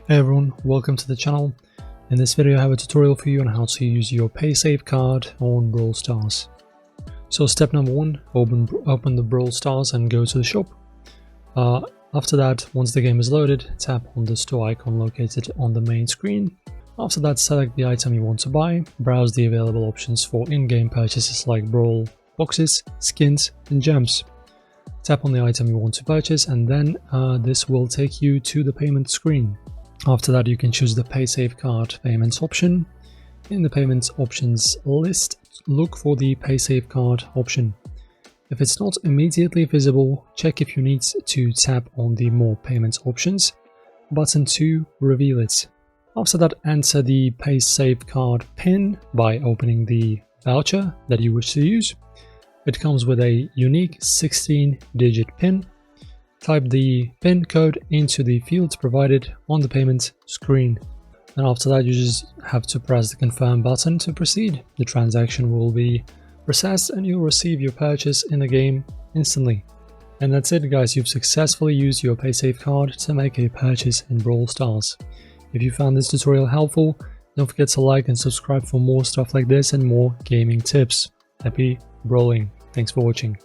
Hey everyone, welcome to the channel. In this video I have a tutorial for you on how to use your PaysafeCard on Brawl Stars. So step number one, open the Brawl Stars and go to the shop. After that, once the game is loaded, tap on the store icon located on the main screen. After that, select the item you want to buy, browse the available options for in-game purchases like Brawl boxes, skins and gems. Tap on the item you want to purchase and then this will take you to the payment screen. After that, you can choose the PaysafeCard payments option. In the payments options list, look for the PaysafeCard option. If it's not immediately visible, check if you need to tap on the More Payments Options button to reveal it. After that, enter the PaysafeCard PIN by opening the voucher that you wish to use. It comes with a unique 16-digit PIN. Type the PIN code into the fields provided on the payment screen. And after that, you just have to press the confirm button to proceed. The transaction will be processed and you'll receive your purchase in the game instantly. And that's it guys, you've successfully used your PaysafeCard to make a purchase in Brawl Stars. If you found this tutorial helpful, don't forget to like and subscribe for more stuff like this and more gaming tips. Happy brawling. Thanks for watching.